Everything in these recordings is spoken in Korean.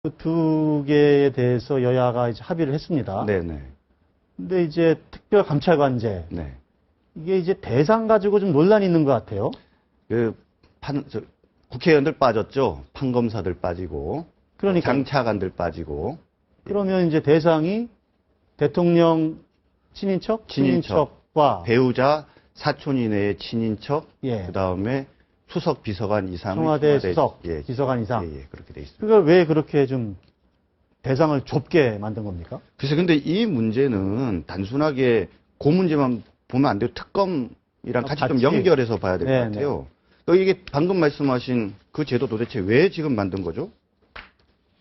그 두 개에 대해서 여야가 이제 합의를 했습니다. 네네. 근데 이제 특별감찰관제 네. 이게 이제 대상 가지고 좀 논란이 있는 것 같아요. 국회의원들 빠졌죠. 판검사들 빠지고, 그러니까 장차관들 빠지고. 그러면 이제 대상이 대통령 친인척, 친인척과 배우자 사촌 이내의 친인척, 예. 그 다음에 수석 비서관 이상, 청와대 수석 예, 비서관 이상. 예, 그렇게 돼 있습니다. 그걸 왜 그렇게 좀 대상을 좁게 만든 겁니까? 그래서 근데 이 문제는 단순하게 그 문제만 보면 안 돼요. 특검이랑 같이 좀 연결해서 봐야 될 것 네, 같아요. 그러니까 이게 방금 말씀하신 그 제도 도대체 왜 지금 만든 거죠?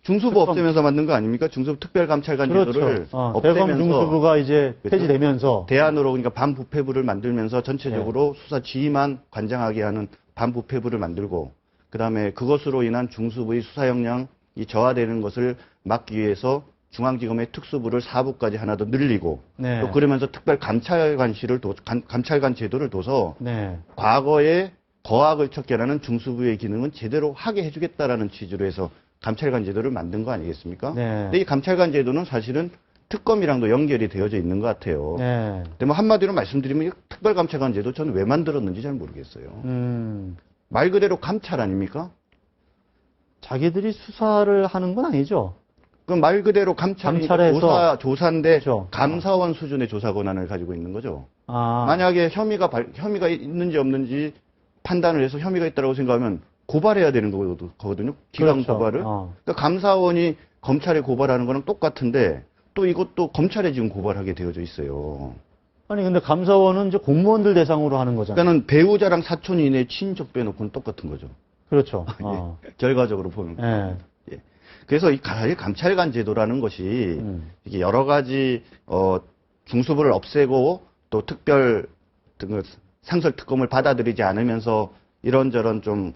중수부 없애면서 만든 거 아닙니까? 중수부 특별감찰관 그렇죠. 제도를 대검 없애면서 중수부가 이제 그렇죠? 폐지되면서 대안으로 그러니까 반부패부를 만들면서 전체적으로 수사 지휘만 관장하게 하는 반부패부를 만들고 그다음에 그것으로 인한 중수부의 수사 역량이 저하되는 것을 막기 위해서 중앙지검의 특수부를 4부까지 하나 더 늘리고 네. 또 그러면서 특별감찰관실을 감찰관 제도를 둬서 네. 과거에 거악을 척결하는 중수부의 기능은 제대로 하게 해주겠다라는 취지로 해서 감찰관 제도를 만든 거 아니겠습니까? 네. 근데 이 감찰관 제도는 사실은 특검이랑도 연결이 되어져 있는 것 같아요. 네. 근데 뭐 한마디로 말씀드리면 이 특별감찰관 제도 저는 왜 만들었는지 잘 모르겠어요. 말 그대로 감찰 아닙니까? 자기들이 수사를 하는 건 아니죠. 그 말 그대로 감찰해서 조사인데 그렇죠. 감사원 수준의 조사 권한을 가지고 있는 거죠. 아, 만약에 혐의가 있는지 없는지 판단을 해서 혐의가 있다고 생각하면 고발해야 되는 거거든요. 기강 그렇죠. 고발을. 그러니까 감사원이 검찰에 고발하는 거랑 똑같은데 또 이것도 검찰에 지금 고발하게 되어져 있어요. 아니 근데 감사원은 이제 공무원들 대상으로 하는 거잖아요. 그러니까는 배우자랑 사촌 이내 친인척 빼놓고는 똑같은 거죠. 그렇죠. 예, 결과적으로 보면. 예. 예. 그래서 이 감찰관 제도라는 것이 이게 여러 가지 중수부를 없애고 또 상설 특검을 받아들이지 않으면서 이런저런 좀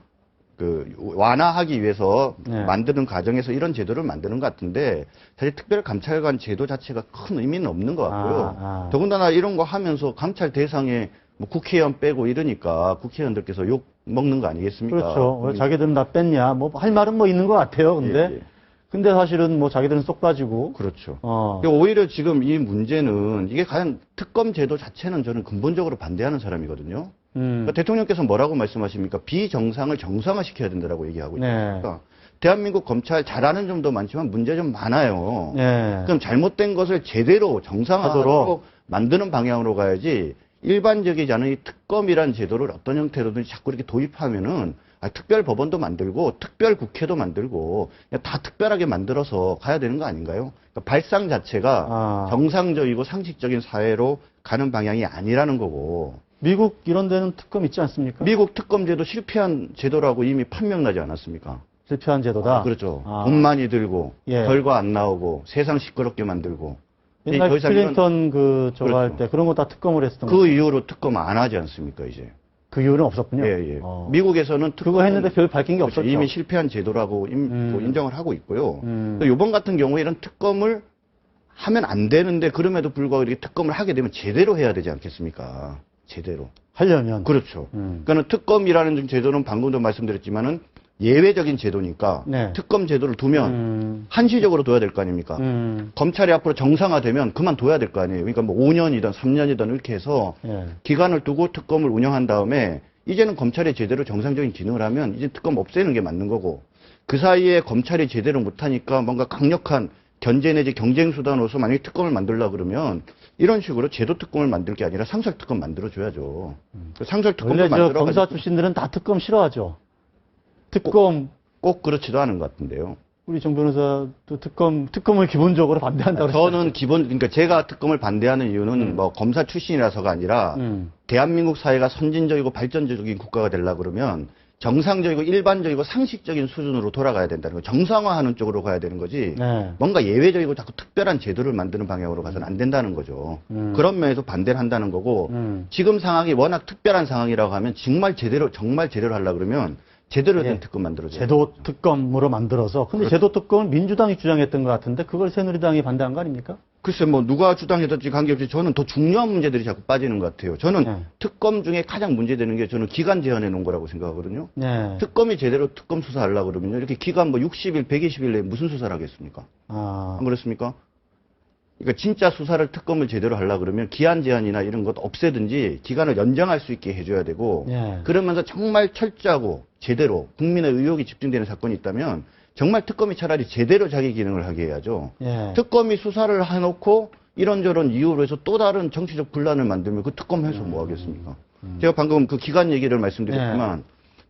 완화하기 위해서 네. 만드는 과정에서 이런 제도를 만드는 것 같은데 사실 특별감찰관 제도 자체가 큰 의미는 없는 것 같고요. 더군다나 이런 거 하면서 감찰 대상에 뭐 국회의원 빼고 이러니까 국회의원들께서 욕 먹는 거 아니겠습니까? 그렇죠. 왜 자기들은 다 뺐냐? 뭐 할 말은 뭐 있는 것 같아요. 근데 예, 예. 근데 사실은 뭐 자기들은 쏙 빠지고. 그렇죠. 오히려 지금 이 문제는 이게 과연 특검 제도 자체는 저는 근본적으로 반대하는 사람이거든요. 그러니까 대통령께서 뭐라고 말씀하십니까? 비정상을 정상화시켜야 된다라고 얘기하고 네. 있습니다. 대한민국 검찰 잘하는 점도 많지만 문제 좀 많아요. 네. 그럼 잘못된 것을 제대로 정상화하도록 만드는 방향으로 가야지 일반적이지 않은 이 특검이란 제도를 어떤 형태로든지 자꾸 이렇게 도입하면은 특별 법원도 만들고 특별 국회도 만들고 그냥 다 특별하게 만들어서 가야 되는 거 아닌가요? 그러니까 발상 자체가 정상적이고 상식적인 사회로 가는 방향이 아니라는 거고. 미국 이런 데는 특검 있지 않습니까? 미국 특검제도 실패한 제도라고 이미 판명나지 않았습니까? 실패한 제도다. 그렇죠. 돈 많이 들고 예. 결과 안 나오고 세상 시끄럽게 만들고. 옛날 더 이상 클린턴 저거 그렇죠. 할 때 그런 거 다 특검을 했었던 그 거죠. 이후로 특검 안 하지 않습니까, 이제? 그 이유는 없었군요. 예, 예. 미국에서는 그거 했는데 별 밝힌 게 그렇죠. 없었죠. 이미 실패한 제도라고 인정을 하고 있고요. 이번 같은 경우에 이런 특검을 하면 안 되는데 그럼에도 불구하고 이렇게 특검을 하게 되면 제대로 해야 되지 않겠습니까? 제대로. 하려면. 그렇죠. 그러니까 특검이라는 제도는 방금도 말씀드렸지만은 예외적인 제도니까 네. 특검 제도를 두면 한시적으로 둬야 될 거 아닙니까? 검찰이 앞으로 정상화되면 그만둬야 될 거 아니에요. 그러니까 뭐 5년이든 3년이든 이렇게 해서 예. 기간을 두고 특검을 운영한 다음에 이제는 검찰이 제대로 정상적인 기능을 하면 이제 특검 없애는 게 맞는 거고 그 사이에 검찰이 제대로 못하니까 뭔가 강력한 견제 내지 경쟁 수단으로서 만약에 특검을 만들려고 그러면 이런 식으로 제도 특검을 만들 게 아니라 상설 특검 만들어줘야죠. 상설 특검을 원래 저 만들어 검사 출신들은 다 특검 싫어하죠. 특검 꼭 그렇지도 않은 것 같은데요. 우리 정 변호사도 특검을 기본적으로 반대한다고 저는 그러니까 제가 특검을 반대하는 이유는 뭐 검사 출신이라서가 아니라 대한민국 사회가 선진적이고 발전적인 국가가 되려고 그러면 정상적이고 일반적이고 상식적인 수준으로 돌아가야 된다는 거. 정상화하는 쪽으로 가야 되는 거지. 네. 뭔가 예외적이고 자꾸 특별한 제도를 만드는 방향으로 가서는 안 된다는 거죠. 그런 면에서 반대를 한다는 거고 지금 상황이 워낙 특별한 상황이라고 하면 정말 제대로 하려고 그러면 제대로 된 예. 특검 만들어줘요. 제도 특검으로 만들어서. 근데 그렇죠. 제도 특검은 민주당이 주장했던 것 같은데 그걸 새누리당이 반대한 거 아닙니까? 글쎄 뭐 누가 주장하든지 관계없이 저는 더 중요한 문제들이 자꾸 빠지는 것 같아요. 저는 네. 특검 중에 가장 문제되는 게 저는 기간 제한해 놓은 거라고 생각하거든요. 네. 특검이 제대로 특검 수사하려고 그러면요. 이렇게 기간 뭐 60일, 120일 내에 무슨 수사를 하겠습니까? 아, 안 그렇습니까? 그러니까 진짜 수사를 특검을 제대로 하려고 그러면 기한 제한이나 이런 것 없애든지 기간을 연장할 수 있게 해줘야 되고 예. 그러면서 정말 철저하고 제대로 국민의 의혹이 집중되는 사건이 있다면 정말 특검이 차라리 제대로 자기 기능을 하게 해야죠. 예. 특검이 수사를 해놓고 이런저런 이유로 해서 또 다른 정치적 분란을 만들면 그 특검 해서 뭐 하겠습니까? 제가 방금 그 기간 얘기를 말씀드렸지만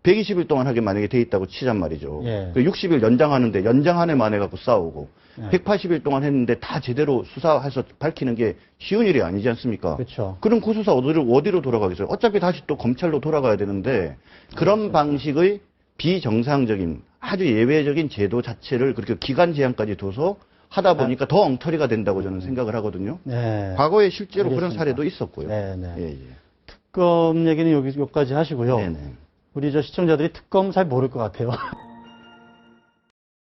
120일 동안 하게 만약에 돼 있다고 치잔 말이죠. 예. 60일 연장하는데 연장한 해 만에 갖고 싸우고 예. 180일 동안 했는데 다 제대로 수사해서 밝히는 게 쉬운 일이 아니지 않습니까? 그렇죠. 그럼 그 수사 어디로 돌아가겠어요? 어차피 다시 또 검찰로 돌아가야 되는데 그런 방식의 비정상적인 아주 예외적인 제도 자체를 그렇게 기간 제한까지 둬서 하다 보니까 더 엉터리가 된다고 저는 생각을 하거든요. 네. 과거에 실제로 그런 알겠습니다. 사례도 있었고요. 네, 네. 예, 예. 특검 얘기는 여기까지 하시고요. 네네. 우리 저 시청자들이 특검 잘 모를 것 같아요.